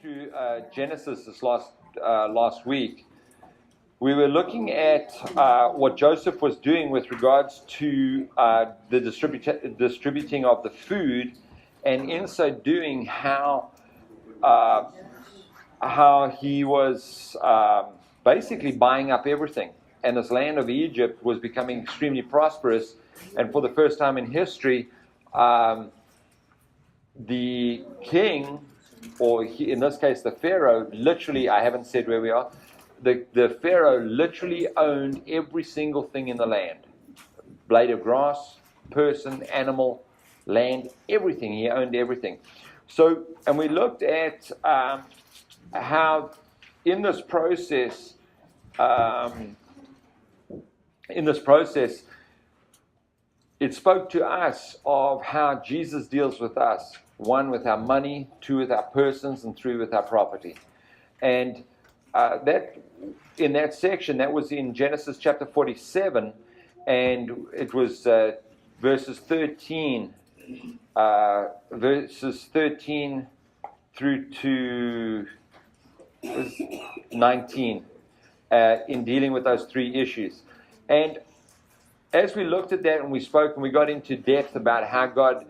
through Genesis this last week, we were looking at what Joseph was doing with regards to the distributing of the food, and in so doing, how he was basically buying up everything. And this land of Egypt was becoming extremely prosperous, and for the first time in history, the king, or in this case the Pharaoh, literally, I haven't said where we are, the Pharaoh literally owned every single thing in the land. Blade of grass, person, animal, land, everything. He owned everything. So, and we looked at how in this process, it spoke to us of how Jesus deals with us. 1, with our money; 2, with our persons; and 3, with our property. And that in that section, that was in Genesis chapter 47, and it was verses 13 through to 19, in dealing with those 3 issues. And as we looked at that and we spoke and we got into depth about how God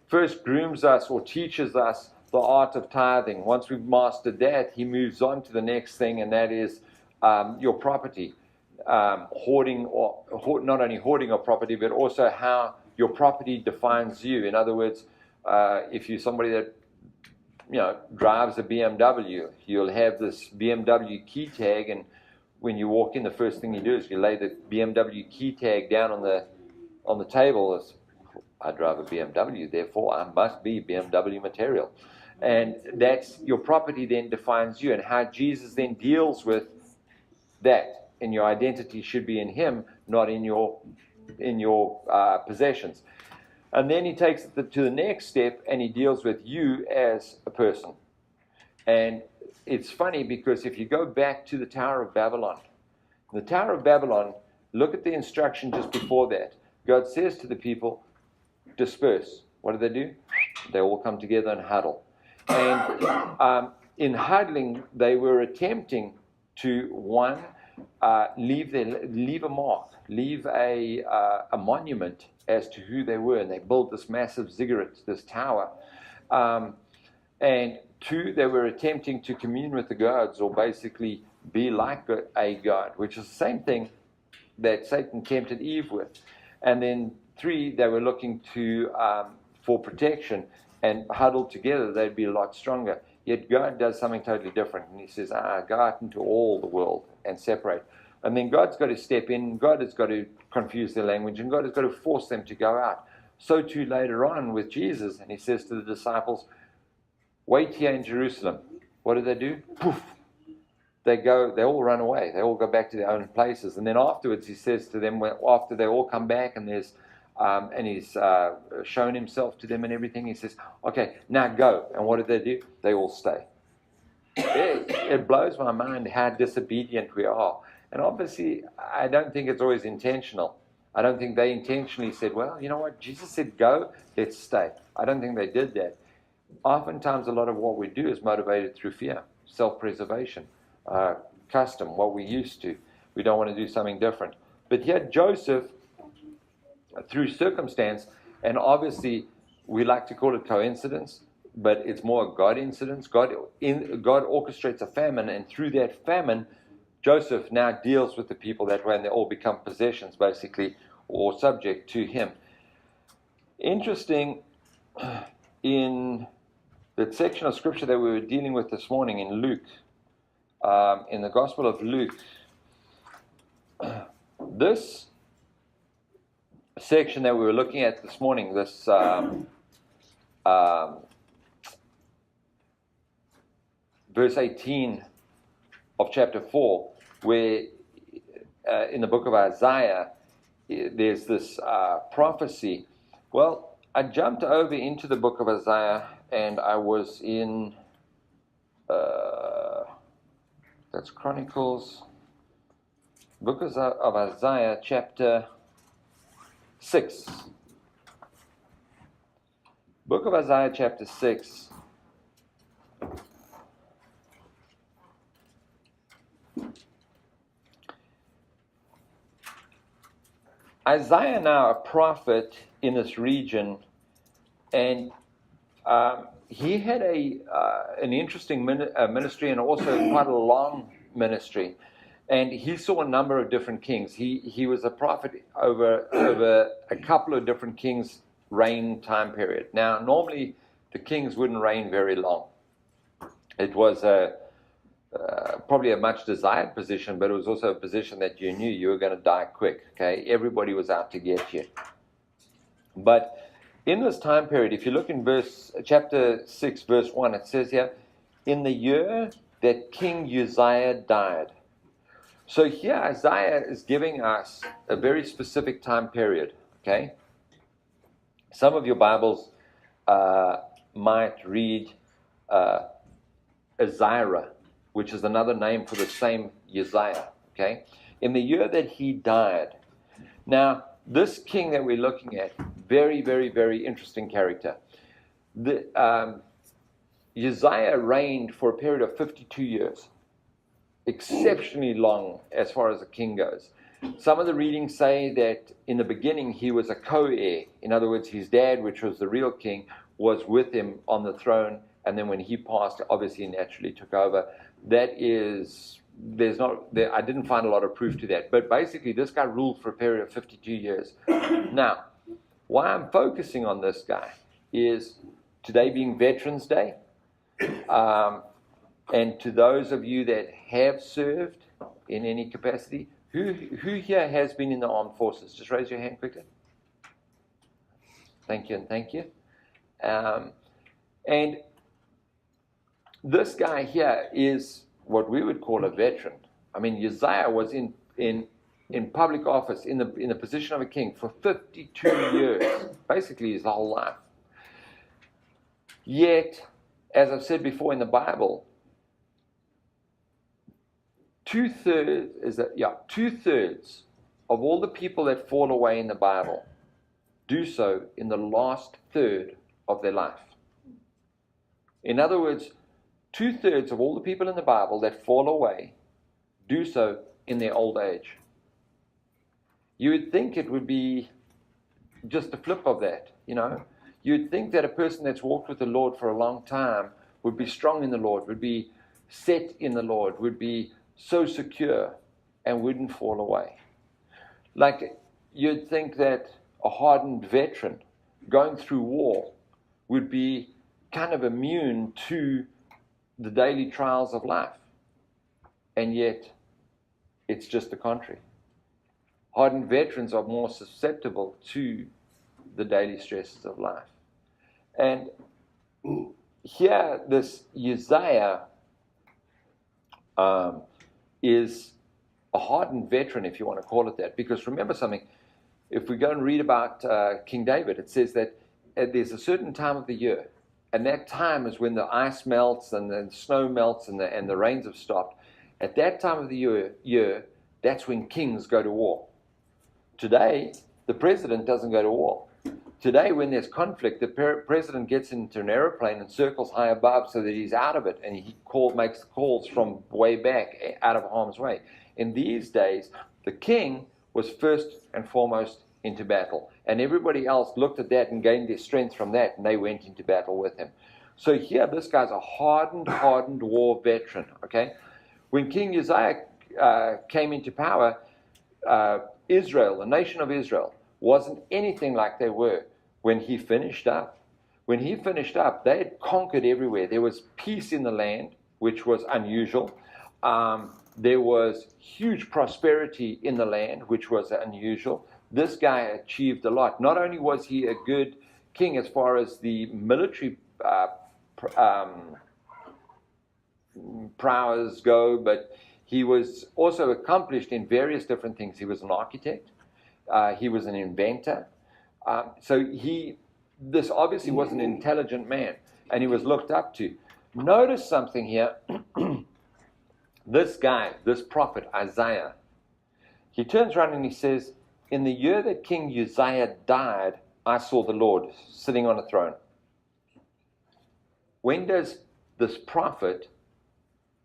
first grooms us or teaches us the art of tithing. Once we've mastered that, he moves on to the next thing, and that is your property. Hoarding, or not only hoarding of property, but also how your property defines you. In other words, if you're somebody that drives a BMW, you'll have this BMW key tag, and when you walk in, the first thing you do is you lay the BMW key tag down on the table. As I drive a BMW, therefore I must be BMW material. And that's your property then defines you, and how Jesus then deals with that. And your identity should be in him, not in your possessions. And then he takes it to the next step, and he deals with you as a person. And it's funny, because if you go back to the Tower of Babylon, look at the instruction just before that. God says to the people, disperse. What do? They all come together and huddle. And in huddling, they were attempting to, leave a mark, leave a monument as to who they were. And they built this massive ziggurat, this tower. And 2, they were attempting to commune with the gods, or basically be like a god, which is the same thing that Satan tempted Eve with. And then 3, they were looking to for protection, and huddled together, they'd be a lot stronger. Yet God does something totally different, and he says, go out into all the world and separate. And then God's got to step in, God has got to confuse their language, and God has got to force them to go out. So too later on with Jesus, and he says to the disciples, wait here in Jerusalem. What do? Poof! They all run away. They all go back to their own places. And then afterwards, he says to them, after they all come back, and he's shown himself to them and everything, he says, okay, now go. And what do? They all stay. It blows my mind how disobedient we are. And obviously, I don't think it's always intentional. I don't think they intentionally said, well, you know what, Jesus said go, let's stay. I don't think they did that. Oftentimes, a lot of what we do is motivated through fear, self-preservation, custom, what we used to. We don't want to do something different. But here, Joseph, through circumstance, and obviously we like to call it coincidence, but it's more a God incidence. God orchestrates a famine, and through that famine, Joseph now deals with the people that way, and they all become possessions, basically, or subject to him. Interesting, in that section of scripture that we were dealing with this morning in Luke, in the Gospel of Luke, this section that we were looking at this morning, this verse 18 of chapter 4, where in the book of Isaiah, there's this prophecy. Well, I jumped over into the book of Isaiah, and I was in, that's Chronicles, book of Isaiah, chapter 6. Book of Isaiah, chapter 6. Isaiah now a prophet in this region, and he had an interesting ministry and also quite a long ministry. And he saw a number of different kings. He was a prophet over a couple of different kings' reign time period. Now, normally the kings wouldn't reign very long. It was probably a much desired position, but it was also a position that you knew you were going to die quick. Okay, everybody was out to get you. But in this time period, if you look in chapter 6, verse 1, it says here, in the year that King Uzziah died. So here Isaiah is giving us a very specific time period, okay? Some of your Bibles might read Azariah, which is another name for the same Uzziah, okay? In the year that he died. Now, this king that we're looking at, very, very, very interesting character. Uzziah reigned for a period of 52 years. Exceptionally long as far as a king goes. Some of the readings say that in the beginning he was a co-heir. In other words, his dad, which was the real king, was with him on the throne, and then when he passed, obviously he naturally took over. I didn't find a lot of proof to that, but basically this guy ruled for a period of 52 years. Now, why I'm focusing on this guy is today being Veterans Day, and to those of you that have served in any capacity, who here has been in the armed forces? Just raise your hand quickly. Thank you and thank you. And this guy here is what we would call a veteran. I mean, Uzziah was in public office, in the position of a king for 52 years, basically his whole life. Yet, as I've said before in the Bible, two-thirds of all the people that fall away in the Bible do so in the last third of their life. In other words, 2/3 of all the people in the Bible that fall away do so in their old age. You would think it would be just a flip of that, you know. You'd think that a person that's walked with the Lord for a long time would be strong in the Lord, would be set in the Lord, would be so secure and wouldn't fall away. Like you'd think that a hardened veteran going through war would be kind of immune to the daily trials of life. And yet, it's just the contrary. Hardened veterans are more susceptible to the daily stresses of life. And here, this Uzziah is a hardened veteran, if you want to call it that. Because remember something, if we go and read about King David, it says that there's a certain time of the year, and that time is when the ice melts and the snow melts and the rains have stopped. At that time of the year, that's when kings go to war. Today, the president doesn't go to war. Today, when there's conflict, the president gets into an aeroplane and circles high above so that he's out of it, and he makes calls from way back out of harm's way. In these days, the king was first and foremost into battle, and everybody else looked at that and gained their strength from that, and they went into battle with him. So here, this guy's a hardened war veteran. Okay, when King Uzziah came into power, Israel, the nation of Israel, wasn't anything like they were when he finished up. When he finished up, they had conquered everywhere. There was peace in the land, which was unusual. There was huge prosperity in the land, which was unusual. This guy achieved a lot. Not only was he a good king as far as the military prowess go, but he was also accomplished in various different things. He was an architect. He was an inventor. So this obviously was an intelligent man, and he was looked up to. Notice something here. This guy, this prophet, Isaiah, he turns around and he says, in the year that King Uzziah died, I saw the Lord sitting on a throne. When does this prophet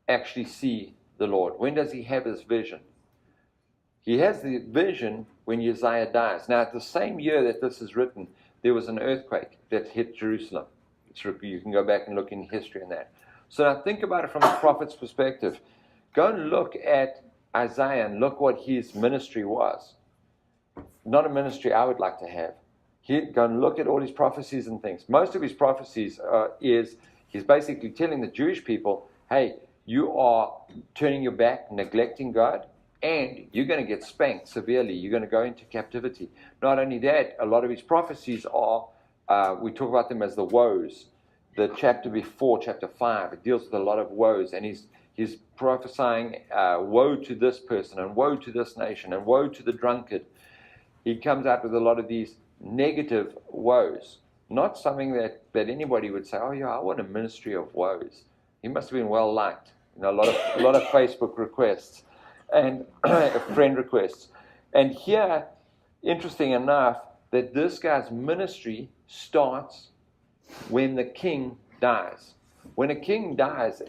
actually see the Lord? When does he have his vision? He has the vision when Uzziah dies. Now, the same year that this is written, there was an earthquake that hit Jerusalem. You can go back and look in history on that. So now think about it from a prophet's perspective. Go and look at Isaiah and look what his ministry was. Not a ministry I would like to have. Go and look at all his prophecies and things. Most of his prophecies is he's basically telling the Jewish people, hey, you are turning your back, neglecting God, and you're going to get spanked severely. You're going to go into captivity. Not only that, a lot of his prophecies are, we talk about them as the woes. The chapter before, chapter 5, it deals with a lot of woes, and he's prophesying woe to this person, and woe to this nation, and woe to the drunkard. He comes out with a lot of these negative woes. Not something that anybody would say, oh yeah, I want a ministry of woes. He must have been well liked. A lot of Facebook requests and friend requests. And here, interesting enough, that this guy's ministry starts when the king dies. When a king dies,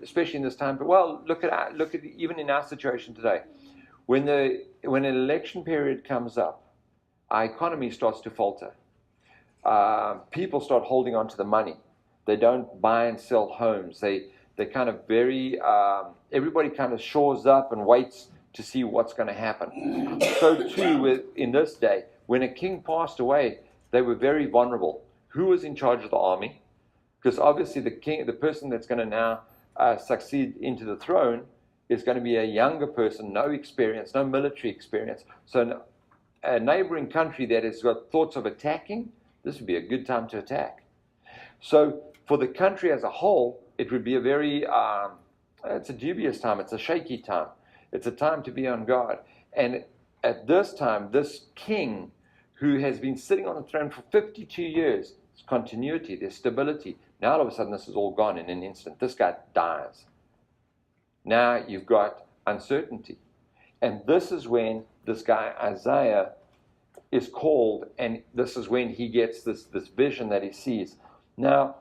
especially in this time, well, look at even in our situation today. When an election period comes up, our economy starts to falter. People start holding on to the money. They don't buy and sell homes. They kind of everybody kind of shores up and waits to see what's going to happen. So too in this day, when a king passed away, they were very vulnerable. Who was in charge of the army? Because obviously the person that's going to now succeed into the throne is going to be a younger person, no experience, no military experience. So a neighboring country that has got thoughts of attacking, this would be a good time to attack. So for the country as a whole, it would be a very, it's a dubious time, it's a shaky time. It's a time to be on guard. And at this time, this king who has been sitting on the throne for 52 years, there's continuity, there's stability. Now all of a sudden this is all gone in an instant. This guy dies. Now you've got uncertainty. And this is when this guy Isaiah is called, and this is when he gets this vision that he sees. Now,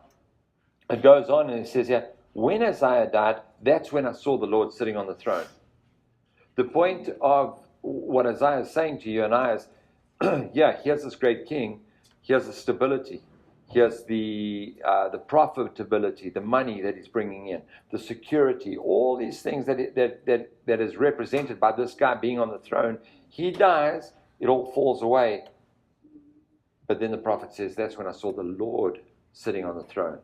it goes on and it says here, when Isaiah died, that's when I saw the Lord sitting on the throne. The point of what Isaiah is saying to you and I is, yeah, here's this great king, here's the stability, here's the profitability, the money that he's bringing in, the security, all these things that is represented by this guy being on the throne. He dies, it all falls away. But then the prophet says, that's when I saw the Lord sitting on the throne.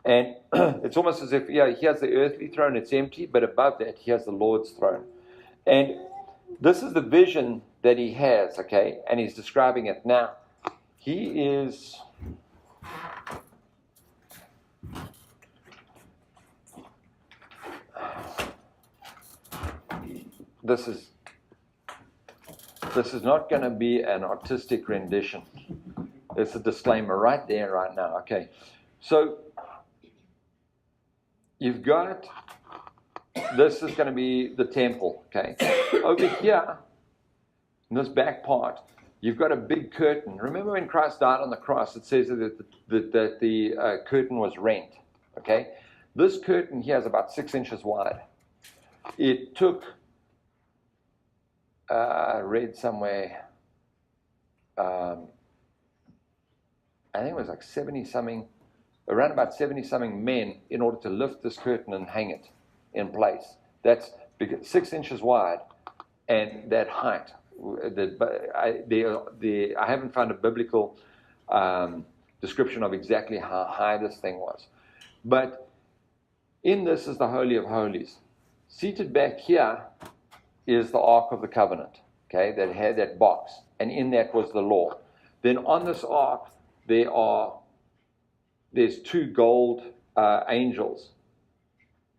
And it's almost as if, yeah, he has the earthly throne, it's empty, but above that, he has the Lord's throne. And this is the vision that he has, okay? And he's describing it now. He is... This is not going to be an artistic rendition. It's a disclaimer right there, right now. Okay. So, you've got... This is going to be the temple, okay? Over here, in this back part, you've got a big curtain. Remember when Christ died on the cross, it says that the curtain was rent, okay? This curtain here is about 6 inches wide. It took, I read somewhere, I think it was like 70-something, around about 70-something men in order to lift this curtain and hang it in place. That's 6 inches wide, and that height. I haven't found a biblical description of exactly how high this thing was. But in this is the Holy of Holies. Seated back here is the Ark of the Covenant, okay, that had that box, and in that was the law. Then on this Ark, there's 2 gold angels,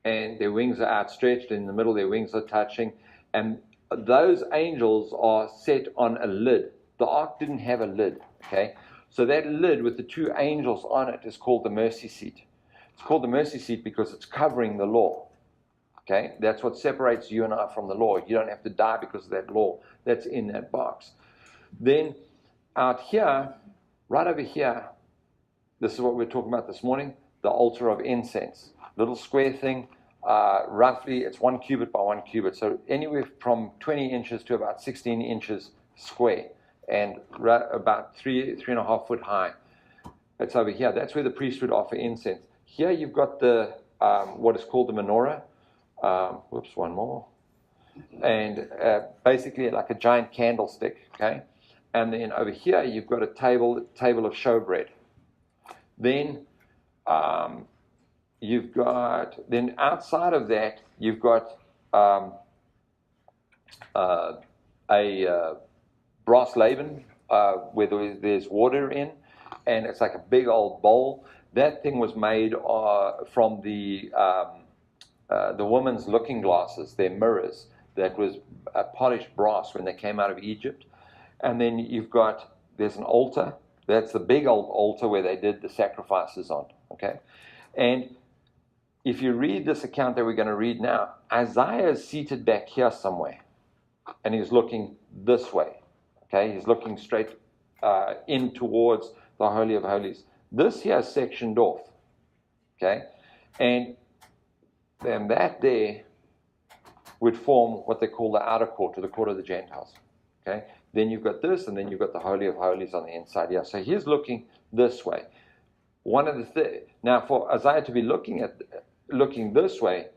and their wings are outstretched. In the middle, their wings are touching, and those angels are set on a lid. The ark didn't have a lid, okay? So that lid with the 2 angels on it is called the mercy seat. It's called the mercy seat because it's covering the law, okay? That's what separates you and I from the law. You don't have to die because of that law. That's in that box. Then out here, right over here, this is what we we're talking about this morning, the altar of incense. Little square thing, roughly it's 1 cubit by 1 cubit. So anywhere from 20 inches to about 16 inches square and about 3.5 foot high. That's over here. That's where the priest would offer incense. Here you've got the what is called the menorah. One more. And basically like a giant candlestick, okay? And then over here you've got a table of showbread. Then then outside of that you've got a brass laven where there's water in, and it's like a big old bowl. That thing was made from the women's looking glasses, their mirrors. That was polished brass when they came out of Egypt. And then there's an altar. That's the big old altar where they did the sacrifices on. Okay, and if you read this account that we're going to read now, Isaiah is seated back here somewhere, and he's looking this way. Okay, he's looking straight in towards the Holy of Holies. This here is sectioned off. Okay, and then that there would form what they call the outer court, or the court of the Gentiles. Okay, then you've got this, and then you've got the Holy of Holies on the inside here. So he's looking this way. One of the now for Isaiah to be looking this way,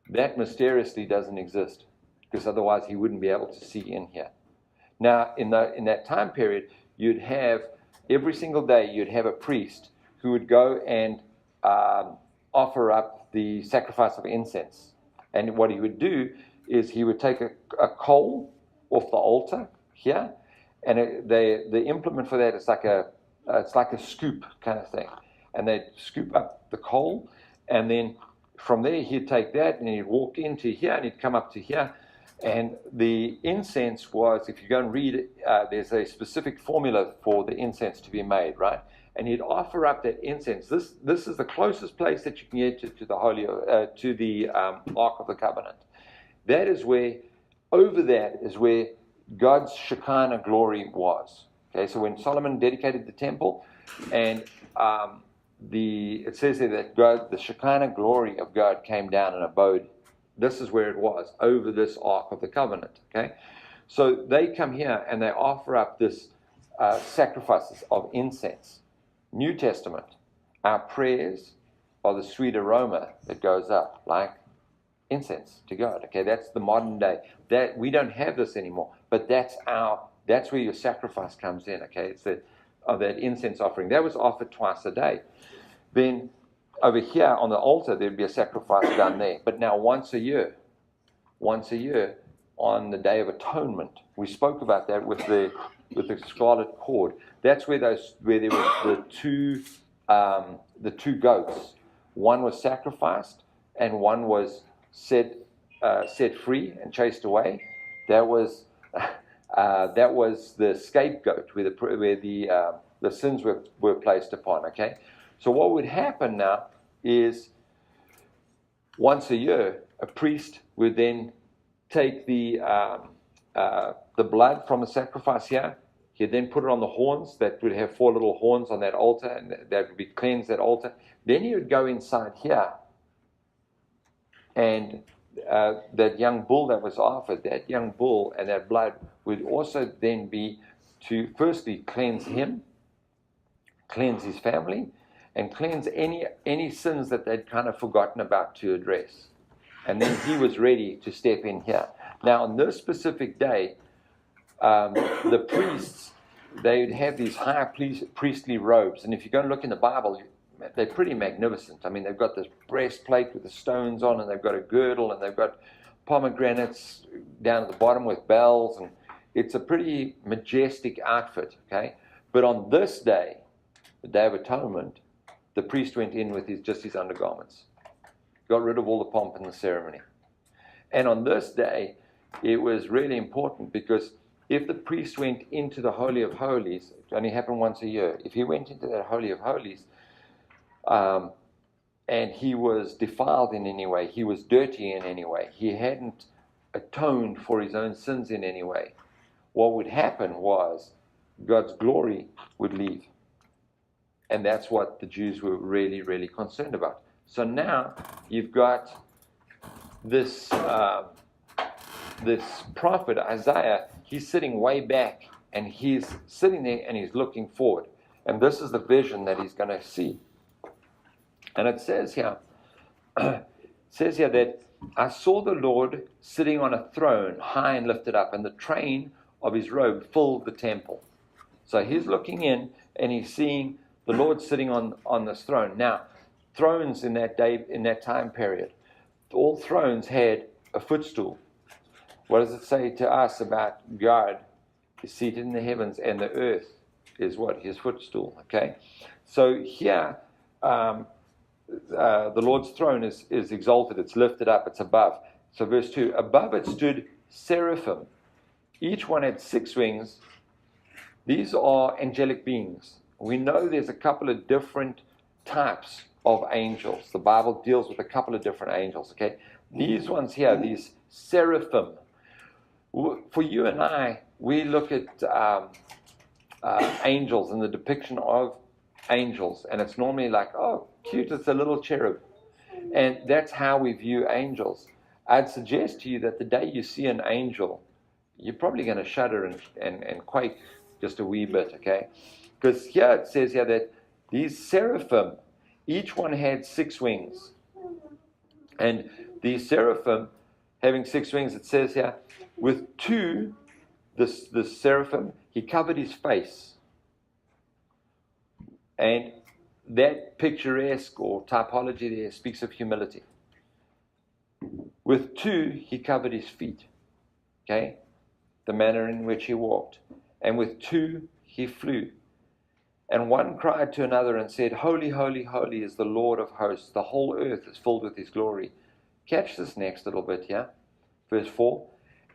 that mysteriously doesn't exist, because otherwise he wouldn't be able to see in here. Now in that time period, you'd have every single day you'd have a priest who would go and offer up the sacrifice of incense. And what he would do is he would take a coal off the altar here, and the implement for that is like it's like a scoop kind of thing. And they'd scoop up the coal, and then from there he'd take that and he'd walk into here and he'd come up to here. And the incense was, if you go and read it, there's a specific formula for the incense to be made, right? And he'd offer up that incense. This is the closest place that you can get to the Ark of the Covenant. That is where, over that is where God's Shekinah glory was. Okay, so when Solomon dedicated the temple, and it says there that the Shekinah glory of God came down and abode. This is where it was, over this Ark of the Covenant. Okay, so they come here and they offer up this sacrifices of incense. New Testament, our prayers are the sweet aroma that goes up like incense to God. Okay, that's the modern day. That we don't have this anymore, but that's where your sacrifice comes in. Okay, it's that incense offering that was offered twice a day. Then over here on the altar there'd be a sacrifice done there, but now once a year on the Day of Atonement. We spoke about that with the scarlet cord. That's where there were the two goats. One was sacrificed and one was set free and chased away. That was the scapegoat where the sins were placed upon. Okay, so what would happen now is once a year a priest would then take the blood from the sacrifice here. He'd then put it on the horns that would have 4 little horns on that altar, and that would be cleansed, that altar. Then he would go inside here, and that young bull that was offered, that young bull and that blood would also then be to firstly cleanse him, cleanse his family, and cleanse any sins that they'd kind of forgotten about to address. And then he was ready to step in here. Now on this specific day, the priests, they'd have these high priestly robes. And if you go and look in the Bible, they're pretty magnificent. I mean, they've got this breastplate with the stones on, and they've got a girdle, and they've got pomegranates down at the bottom with bells, and it's a pretty majestic outfit, okay? But on this day, the Day of Atonement, the priest went in with just his undergarments, got rid of all the pomp and the ceremony. And on this day, it was really important, because if the priest went into the Holy of Holies, it only happened once a year. If he went into that Holy of Holies and he was defiled in any way, he was dirty in any way, he hadn't atoned for his own sins in any way, what would happen was God's glory would leave. And that's what the Jews were really, really concerned about. So now you've got this this prophet, Isaiah, he's sitting way back, and he's sitting there and he's looking forward. And this is the vision that he's going to see. And it says here, that I saw the Lord sitting on a throne, high and lifted up, and the train of his robe filled the temple. So he's looking in and he's seeing the Lord sitting on this throne. Now, thrones in that day, in that time period, all thrones had a footstool. What does it say to us about God? He's seated in the heavens, and the earth is what? His footstool. Okay? So here, the Lord's throne is exalted, it's lifted up, it's above. So verse 2, above it stood seraphim. Each one had 6 wings. These are angelic beings. We know there's a couple of different types of angels. The Bible deals with a couple of different angels. Okay? These ones here, these seraphim. For you and I, we look at angels and the depiction of angels, and it's normally like, oh, cute, it's a little cherub. And that's how we view angels. I'd suggest to you that the day you see an angel, you're probably going to shudder and quake just a wee bit, okay? Because here it says here that these seraphim, each one had 6 wings. And these seraphim, having 6 wings, it says here, with 2, the seraphim, he covered his face. And that picturesque or typology there speaks of humility. With 2, he covered his feet. Okay? The manner in which he walked. And with 2, he flew. And one cried to another and said, Holy, holy, holy is the Lord of hosts. The whole earth is filled with his glory. Catch this next little bit here. Verse 4.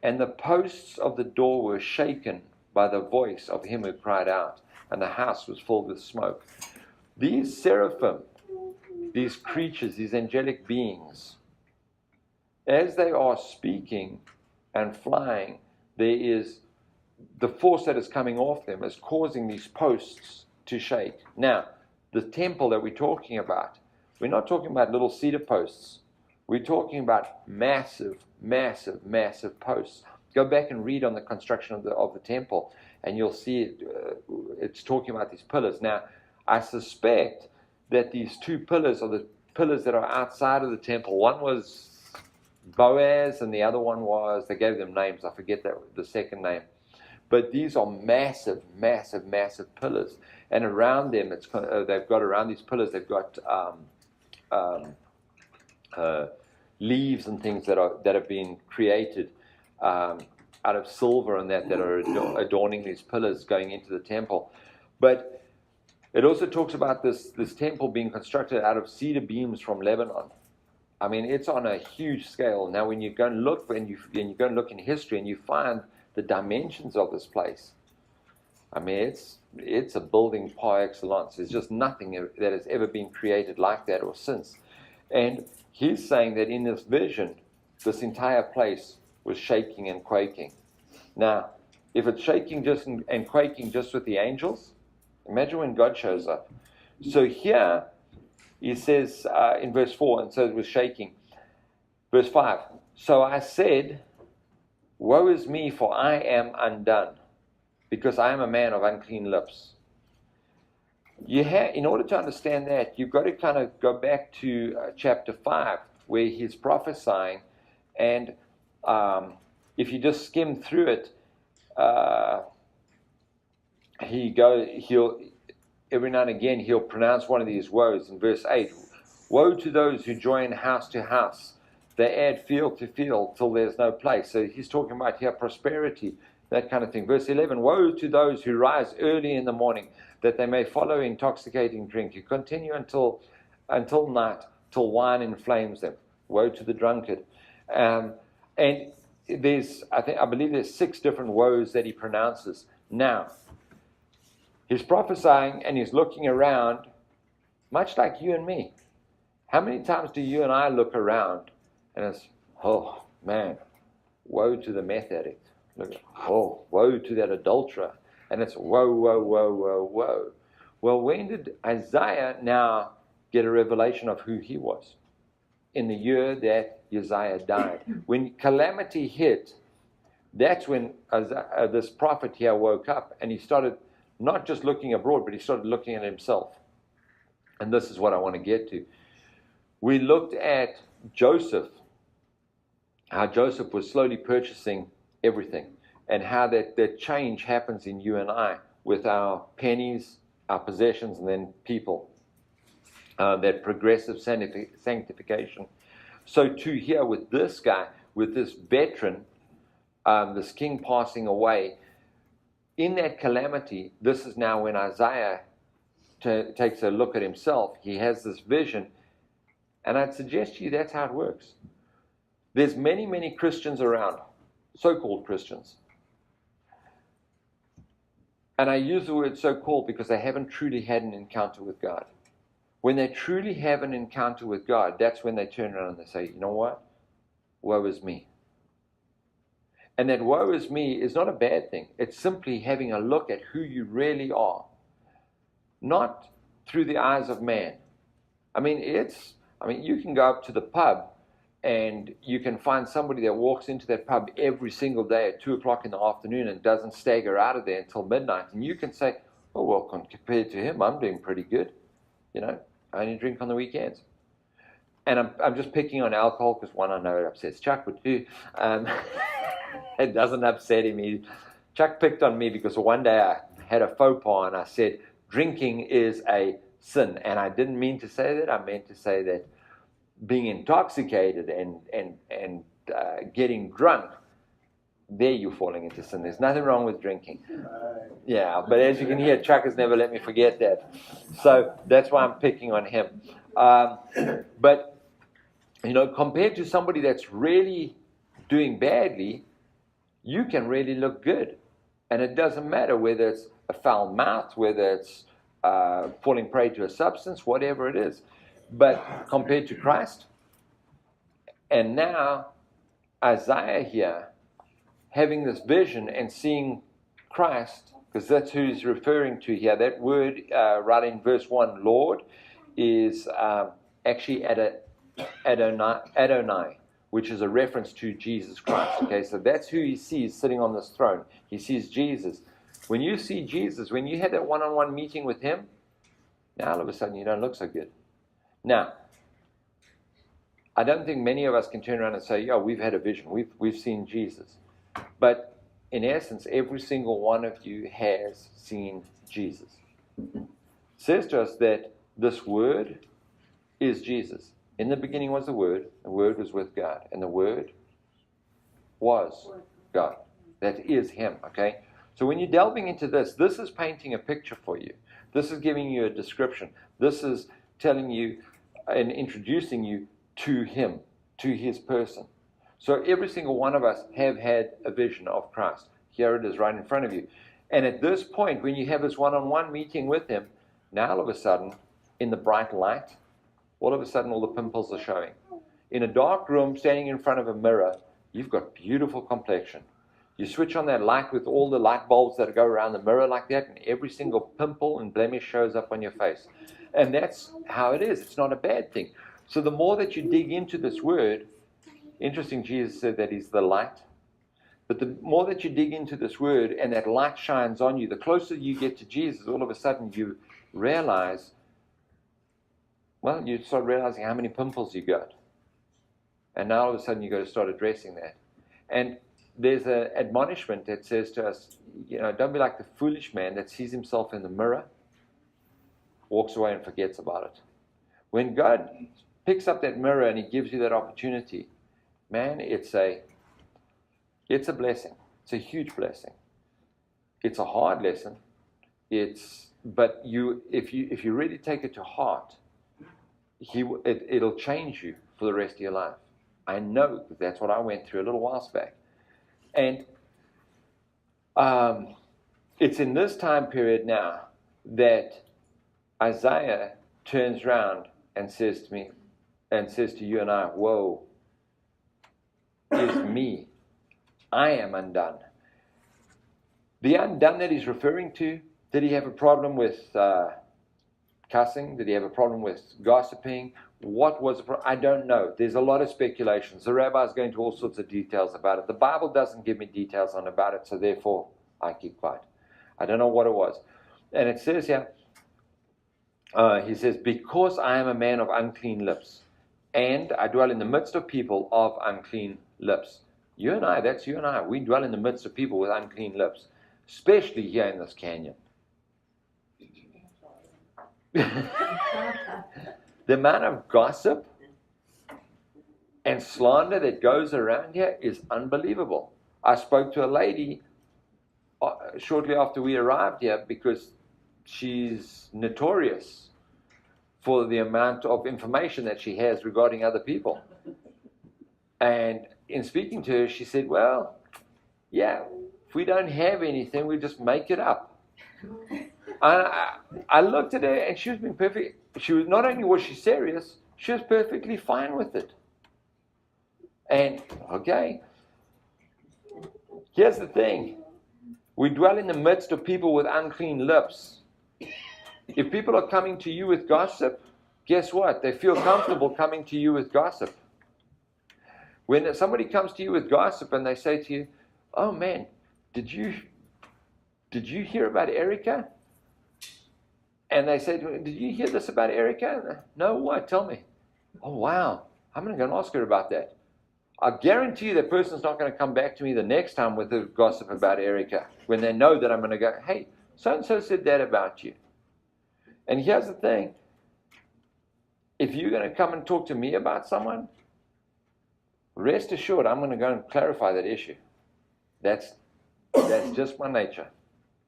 And the posts of the door were shaken by the voice of him who cried out, and the house was filled with smoke. These seraphim, these creatures, these angelic beings, as they are speaking and flying, there is the force that is coming off them is causing these posts to shake. Now, the temple that we're talking about, we're not talking about little cedar posts. We're talking about massive, massive, massive posts. Go back and read on the construction of the temple, and you'll see it. It's talking about these pillars. Now, I suspect that these 2 pillars are the pillars that are outside of the temple. One was Boaz, and the other one was, they gave them names. I forget the second name. But these are massive, massive, massive pillars. And around them, they've got around these pillars, they've got leaves and things that have been created out of silver and that are adorning these pillars going into the temple. But it also talks about this temple being constructed out of cedar beams from Lebanon. I mean, it's on a huge scale. Now, when you go and look, in history, and you find the dimensions of this place, I mean, it's a building par excellence. There's just nothing that has ever been created like that or since. And he's saying that in this vision, this entire place was shaking and quaking. Now, if it's shaking and quaking just with the angels, imagine when God shows up. So here, he says in verse 4, and so it was shaking. Verse 5, so I said, woe is me, for I am undone, because I am a man of unclean lips. In order to understand that, you've got to kind of go back to chapter 5, where he's prophesying, and if you just skim through it, he'll every now and again he'll pronounce one of these woes. In verse 8, woe to those who join house to house. They add field to field till there's no place. So he's talking about here prosperity, that kind of thing. Verse 11, woe to those who rise early in the morning, that they may follow intoxicating drink. You continue until night, till wine inflames them. Woe to the drunkard. And I believe there's 6 different woes that he pronounces. Now, he's prophesying and he's looking around, much like you and me. How many times do you and I look around and it's, oh man, woe to the meth addict. Look, oh, woe to that adulterer. And it's woe, woe, woe, woe, woe. Well, when did Isaiah now get a revelation of who he was? In the year that Uzziah died. When calamity hit, That's when this prophet here woke up, and he started not just looking abroad, but he started looking at himself. And this is what I want to get to. We looked at Joseph, how Joseph was slowly purchasing everything, and how that change happens in you and I with our pennies, our possessions, and then people. That progressive sanctification. So too here with this guy, with this veteran, this king passing away, in that calamity, this is now when Isaiah takes a look at himself. He has this vision, and I'd suggest to you that's how it works. There's many, many Christians around, so-called Christians. And I use the word so-called because they haven't truly had an encounter with God. When they truly have an encounter with God, that's when they turn around and they say, you know what? Woe is me. And that woe is me is not a bad thing. It's simply having a look at who you really are. Not through the eyes of man. I mean, you can go up to the pub and you can find somebody that walks into that pub every single day at 2 o'clock in the afternoon and doesn't stagger out of there until midnight. And you can say, oh, well, compared to him, I'm doing pretty good. You know, I only drink on the weekends. And I'm just picking on alcohol because, one, I know it upsets Chuck, but two, it doesn't upset him. Chuck picked on me because one day I had a faux pas and I said, drinking is a sin. And I didn't mean to say that. I meant to say that being intoxicated and getting drunk, there you're falling into sin. There's nothing wrong with drinking. Yeah, but as you can hear, Chuck has never let me forget that. So that's why I'm picking on him. But, you know, compared to somebody that's really doing badly, you can really look good. And it doesn't matter whether it's a foul mouth, whether it's falling prey to a substance, whatever it is. But compared to Christ, and now Isaiah here, having this vision and seeing Christ, because that's who he's referring to here. That word right in verse 1, Lord, is actually Adonai, which is a reference to Jesus Christ. Okay, so that's who he sees sitting on this throne. He sees Jesus. When you see Jesus, when you had that one-on-one meeting with him, now all of a sudden you don't look so good. Now, I don't think many of us can turn around and say, yeah, we've had a vision. We've seen Jesus. But in essence, every single one of you has seen Jesus. It says to us that this word is Jesus. In the beginning was the Word was with God, and the Word was God. That is Him, okay? So when you're delving into this is painting a picture for you. This is giving you a description. This is telling you and introducing you to Him, to His person. So every single one of us have had a vision of Christ. Here it is right in front of you. And at this point, when you have this one-on-one meeting with Him, now all of a sudden, in the bright light, all of a sudden all the pimples are showing. In a dark room, standing in front of a mirror, you've got beautiful complexion. You switch on that light with all the light bulbs that go around the mirror like that, and every single pimple and blemish shows up on your face. And that's how it is. It's not a bad thing. So the more that you dig into this word, interesting, Jesus said that He's the light. But the more that you dig into this word and that light shines on you, the closer you get to Jesus, all of a sudden you realize, well, you start realizing how many pimples you got. And now all of a sudden you've got to start addressing that. And there's an admonishment that says to us, you know, don't be like the foolish man that sees himself in the mirror, walks away and forgets about it. When God picks up that mirror and He gives you that opportunity, man, it's a blessing. It's a huge blessing. It's a hard lesson. But if you really take it to heart, it'll change you for the rest of your life. I know that that's what I went through a little while back. And it's in this time period now that Isaiah turns around and says to me, and says to you and I, woe is me. I am undone. The undone that he's referring to, did he have a problem with cussing? Did he have a problem with gossiping? What was it? I don't know. There's a lot of speculations. The rabbi's going into all sorts of details about it. The Bible doesn't give me details on about it, so therefore I keep quiet. I don't know what it was. And it says here, he says, because I am a man of unclean lips, and I dwell in the midst of people of unclean lips. You and I, that's you and I. We dwell in the midst of people with unclean lips, especially here in this canyon. The amount of gossip and slander that goes around here is unbelievable. I spoke to a lady shortly after we arrived here because she's notorious for the amount of information that she has regarding other people. And in speaking to her, she said, well, yeah, if we don't have anything, we just make it up. I looked at her and she was being perfect. She was, not only was she serious, she was perfectly fine with it. And, okay, here's the thing. We dwell in the midst of people with unclean lips. If people are coming to you with gossip, guess what? They feel comfortable coming to you with gossip. When somebody comes to you with gossip and they say to you, oh man, did you hear about Erica? And they say, did you hear this about Erica? No, what? Tell me. Oh, wow. I'm going to go and ask her about that. I guarantee you that person's not going to come back to me the next time with the gossip about Erica when they know that I'm going to go, hey, so-and-so said that about you. And here's the thing. If you're going to come and talk to me about someone, rest assured I'm going to go and clarify that issue. That's just my nature.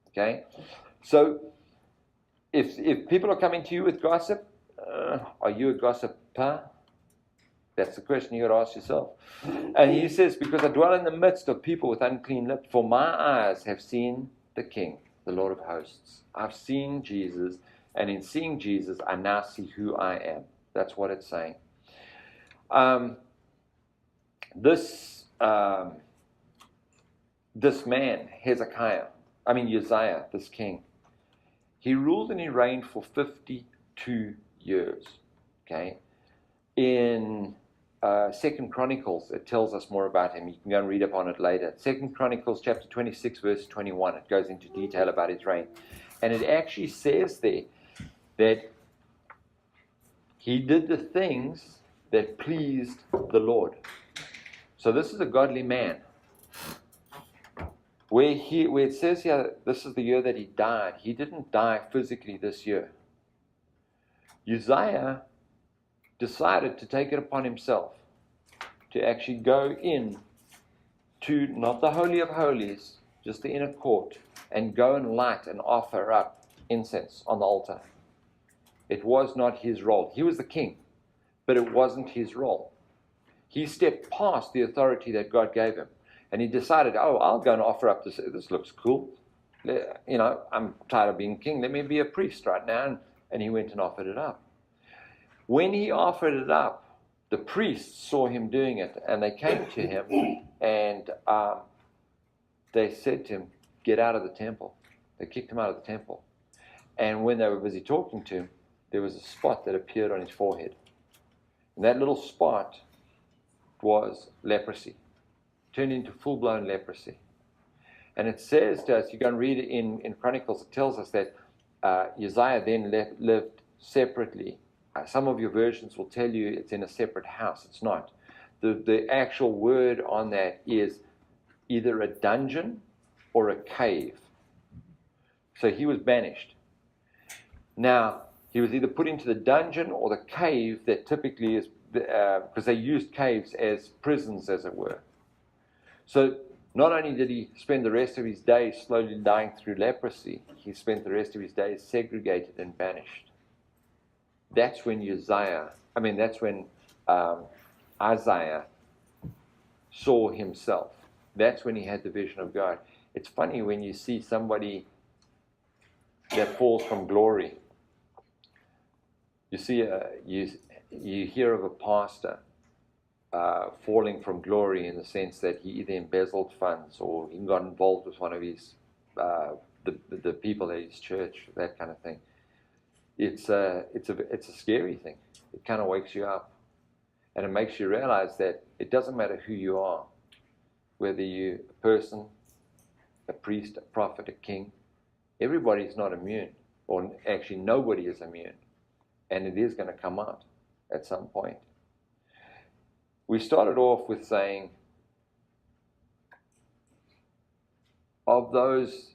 Okay? So, if people are coming to you with gossip, are you a gossiper? That's the question you got to ask yourself. And he says, because I dwell in the midst of people with unclean lips, for my eyes have seen the King, the Lord of hosts. I've seen Jesus, and in seeing Jesus, I now see who I am. That's what it's saying. This man, Uzziah, this king, he ruled and he reigned for 52 years. Okay, in 2 Chronicles, it tells us more about him. You can go and read up on it later. 2 Chronicles chapter 26, verse 21. It goes into detail about his reign. And it actually says there that he did the things that pleased the Lord. So this is a godly man. Where it says here, this is the year that he died. He didn't die physically this year. Uzziah decided to take it upon himself to actually go in to not the Holy of Holies, just the inner court, and go and light and offer up incense on the altar. It was not his role. He was the king, but it wasn't his role. He stepped past the authority that God gave him. And he decided, I'll go and offer up this. This looks cool. I'm tired of being king. Let me be a priest right now. And he went and offered it up. When he offered it up, the priests saw him doing it. And they came to him and they said to him, get out of the temple. They kicked him out of the temple. And when they were busy talking to him, there was a spot that appeared on his forehead. And that little spot was leprosy. Turned into full-blown leprosy. And it says to us, you go and read it in Chronicles, it tells us that Uzziah then lived separately. Some of your versions will tell you it's in a separate house. It's not. The actual word on that is either a dungeon or a cave. So he was banished. Now, he was either put into the dungeon or the cave that typically is, because they used caves as prisons, as it were. So not only did he spend the rest of his days slowly dying through leprosy, he spent the rest of his days segregated and banished. That's when Isaiah saw himself. That's when he had the vision of God. It's funny when you see somebody that falls from glory. You see, you hear of a pastor falling from glory in the sense that he either embezzled funds or he got involved with one of his the people at his church, that kind of thing. It's a scary thing. it kind of wakes you up. And it makes you realize that it doesn't matter who you are, whether you're a person, a priest, a prophet, a king. Everybody's not immune, or actually nobody is immune. And it is going to come out at some point. We started off with saying, of those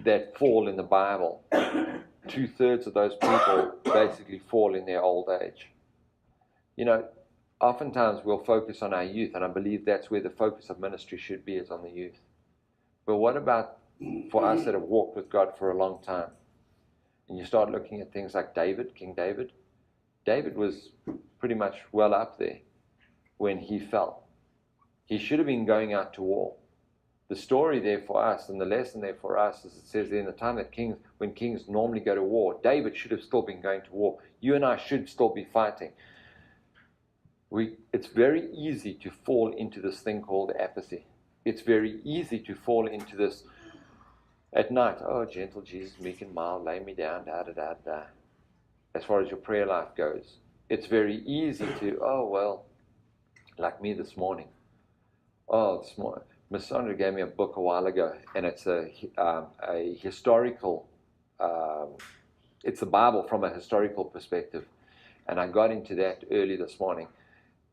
that fall in the Bible, 2/3 of those people basically fall in their old age. You know, oftentimes we'll focus on our youth, and I believe that's where the focus of ministry should be, is on the youth. But what about for us that have walked with God for a long time? And you start looking at things like David, King David. David was pretty much well up there when he fell. He should have been going out to war. The story there for us, and the lesson there for us, is it says in the time that when kings normally go to war, David should have still been going to war. You and I should still be fighting. It's very easy to fall into this thing called apathy. It's very easy to fall into this at night. Oh, gentle Jesus, meek and mild, lay me down, da da da da. As far as your prayer life goes, it's very easy to, oh well, like me this morning. Oh, this morning, Miss Sandra gave me a book a while ago, and it's a historical. It's the Bible from a historical perspective, and I got into that early this morning.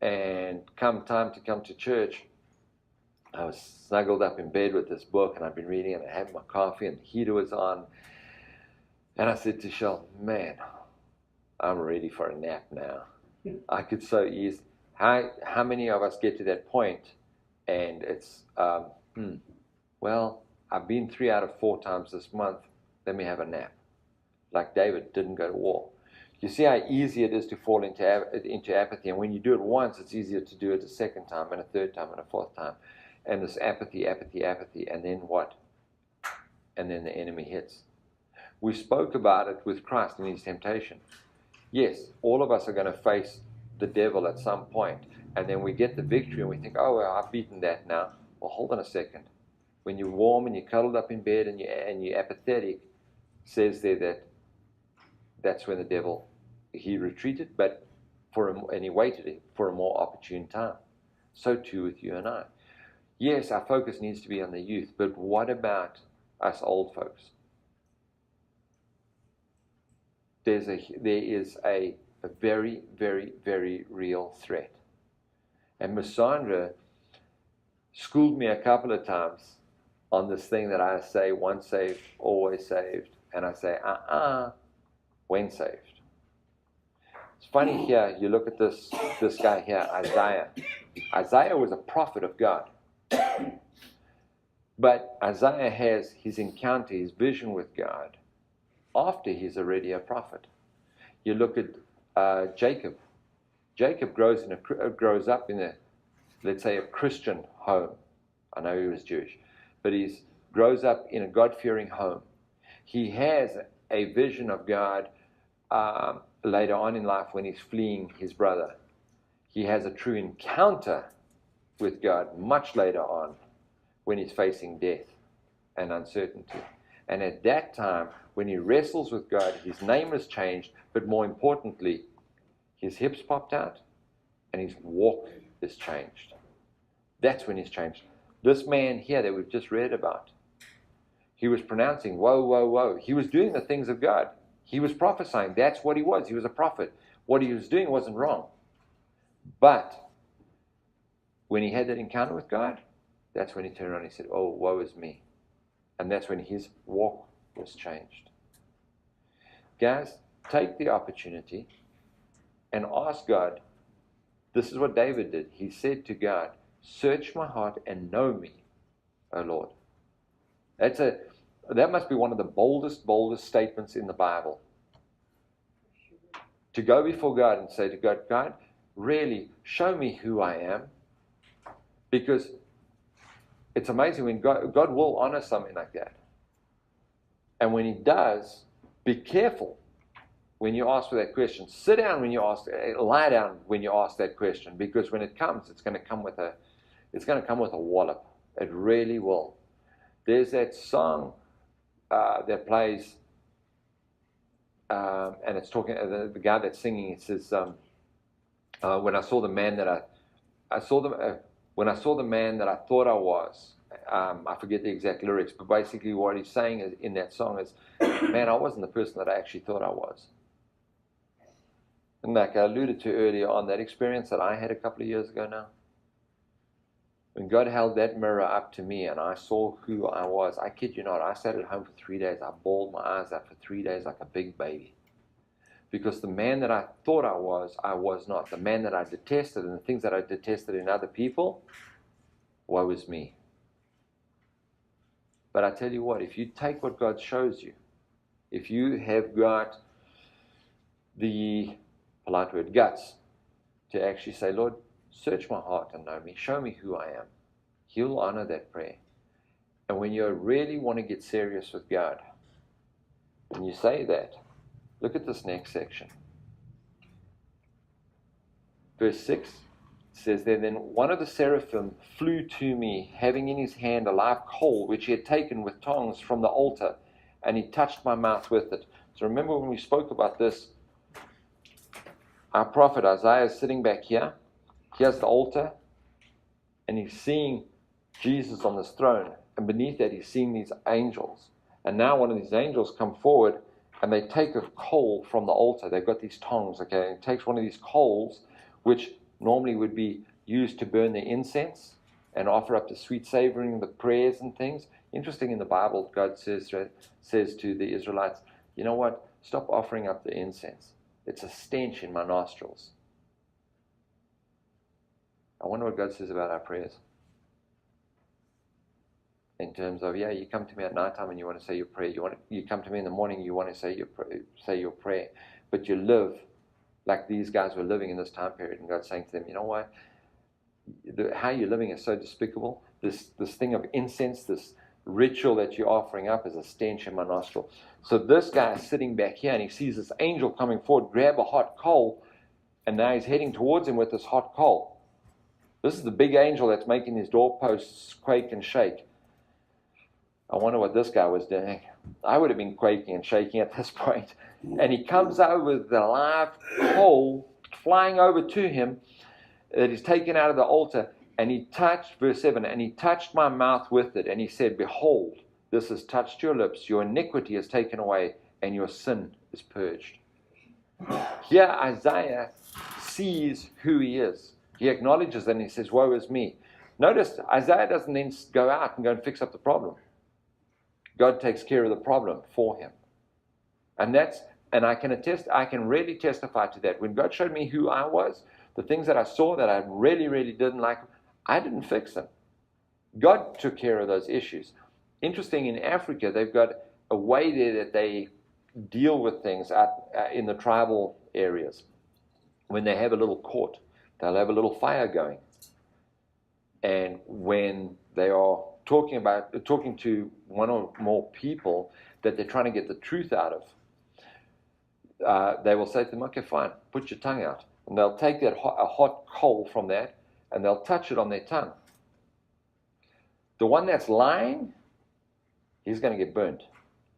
And come time to come to church, I was snuggled up in bed with this book, and I've been reading, and I had my coffee, and the heater was on. And I said to Shell, man, I'm ready for a nap now. I could so easily. How many of us get to that point, and it's, well, I've been 3 out of 4 times this month, let me have a nap. Like David didn't go to war. You see how easy it is to fall into apathy, and when you do it once, it's easier to do it a second time, and a third time, and a fourth time. And this apathy, and then what? And then the enemy hits. We spoke about it with Christ in his temptation. Yes, all of us are going to face the devil at some point, and then we get the victory, and we think, oh, well, I've beaten that now. Well, hold on a second. When you're warm and you're cuddled up in bed and you're apathetic, it says there that's when the devil, he retreated, and he waited for a more opportune time. So too with you and I. Yes, our focus needs to be on the youth, but what about us old folks? There is a very, very, very real threat. And Miss Sandra schooled me a couple of times on this thing that I say, once saved, always saved. And I say, when saved. It's funny here, you look at this guy here, Isaiah. Isaiah was a prophet of God. But Isaiah has his encounter, his vision with God, after he's already a prophet. You look at Jacob. Jacob grows up in let's say, a Christian home. I know he was Jewish, but he grows up in a God-fearing home. He has a vision of God later on in life when he's fleeing his brother. He has a true encounter with God much later on when he's facing death and uncertainty. And at that time, when he wrestles with God, his name is changed, but more importantly, his hips popped out and his walk is changed. That's when he's changed. This man here that we've just read about, he was pronouncing, woe, woe, woe. He was doing the things of God. He was prophesying. That's what he was. He was a prophet. What he was doing wasn't wrong. But when he had that encounter with God, that's when he turned around and he said, oh, woe is me. And that's when his walk was changed. Guys, take the opportunity and ask God. This is what David did. He said to God, search my heart and know me, O Lord. That must be one of the boldest statements in the Bible. To go before God and say to God, God, really show me who I am. Because it's amazing when God will honor something like that. And when he does, be careful when you ask for that question. Sit down when you ask, lie down when you ask that question, because when it comes, it's going to come with a wallop. It really will. There's that song that plays and it's talking, the guy that's singing, it says, when I saw the man that when I saw the man that I thought I was, I forget the exact lyrics, but basically what he's saying in that song is, man, I wasn't the person that I actually thought I was. And like I alluded to earlier on, that experience that I had a couple of years ago now, when God held that mirror up to me and I saw who I was, I kid you not, I sat at home for 3 days. I bawled my eyes out for 3 days like a big baby. Because the man that I thought I was not. The man that I detested and the things that I detested in other people, woe is me. But I tell you what, if you take what God shows you, if you have got the, polite word, guts to actually say, Lord, search my heart and know me, show me who I am, He'll honor that prayer. And when you really want to get serious with God, when you say that, look at this next section. Verse 6 says there, then one of the seraphim flew to me, having in his hand a live coal, which he had taken with tongs from the altar, and he touched my mouth with it. So remember when we spoke about this, our prophet Isaiah is sitting back here. Here's the altar, and he's seeing Jesus on this throne, and beneath that he's seeing these angels. And now one of these angels come forward, and they take a coal from the altar. They've got these tongs, okay? And it takes one of these coals, which normally would be used to burn the incense and offer up the sweet savoring, the prayers and things. Interesting, in the Bible, God says to the Israelites, you know what? Stop offering up the incense. It's a stench in my nostrils. I wonder what God says about our prayers. In terms of, you come to me at night time and you want to say your prayer. You come to me in the morning, you want to say your prayer. But you live like these guys were living in this time period. And God's saying to them, you know what? How you're living is so despicable. This thing of incense, this ritual that you're offering up is a stench in my nostril. So this guy is sitting back here and he sees this angel coming forward, grab a hot coal, and now he's heading towards him with this hot coal. This is the big angel that's making his doorposts quake and shake. I wonder what this guy was doing. I would have been quaking and shaking at this point. And he comes over with the live coal flying over to him that he's taken out of the altar. And he touched, verse 7, and he touched my mouth with it. And he said, behold, this has touched your lips. Your iniquity is taken away and your sin is purged. Here Isaiah sees who he is. He acknowledges that and he says, woe is me. Notice, Isaiah doesn't then go out and go and fix up the problem. God takes care of the problem for him. And I can really testify to that. When God showed me who I was, the things that I saw that I really, really didn't like, I didn't fix them. God took care of those issues. Interesting, in Africa, they've got a way there that they deal with things in the tribal areas. When they have a little court, they'll have a little fire going. And when they are talking to one or more people that they're trying to get the truth out of, they will say to them, okay, fine, put your tongue out. And they'll take a hot coal from that and they'll touch it on their tongue. The one that's lying, he's going to get burnt.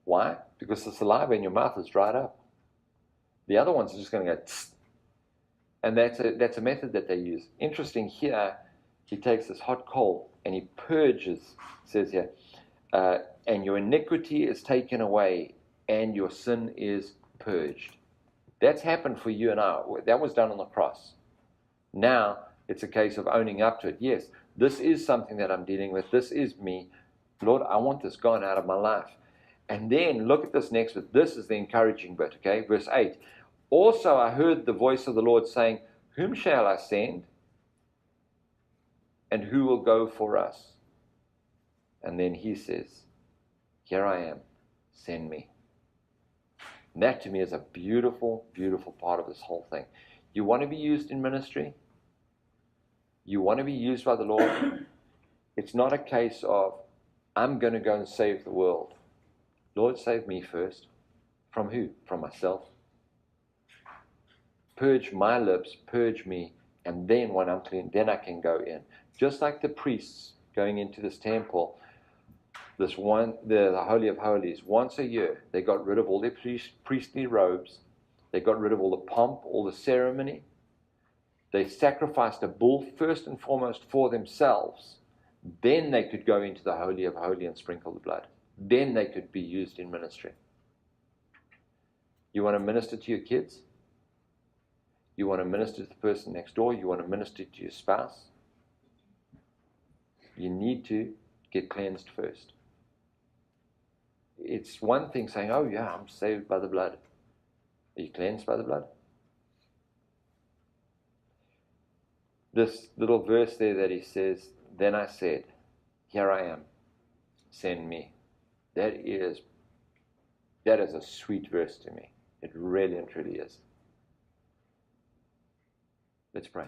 Why? Because the saliva in your mouth is dried up. The other ones are just going to go tss. And that's a method that they use. Interesting here, he takes this hot coal and he purges, it says here, and your iniquity is taken away and your sin is purged. That's happened for you and I. That was done on the cross. Now it's a case of owning up to it. Yes, this is something that I'm dealing with. This is me. Lord, I want this gone out of my life. And then look at this next bit. This is the encouraging bit, okay? Verse 8. Also I heard the voice of the Lord saying, whom shall I send? And who will go for us? And then he says, here I am, send me. And that to me is a beautiful, beautiful part of this whole thing. You want to be used in ministry? You want to be used by the Lord? It's not a case of, I'm going to go and save the world. Lord, save me first. From who? From myself. Purge my lips, purge me, and then when I'm clean, then I can go in. Just like the priests going into this temple, this one, the Holy of Holies, once a year, they got rid of all their priestly robes. They got rid of all the pomp, all the ceremony. They sacrificed a bull first and foremost for themselves. Then they could go into the Holy of Holies and sprinkle the blood. Then they could be used in ministry. You want to minister to your kids? You want to minister to the person next door? You want to minister to your spouse? You need to get cleansed first. It's one thing saying, oh yeah, I'm saved by the blood. Are you cleansed by the blood? This little verse there that he says, then I said, here I am, send me. That is a sweet verse to me. It really and truly is. Let's pray.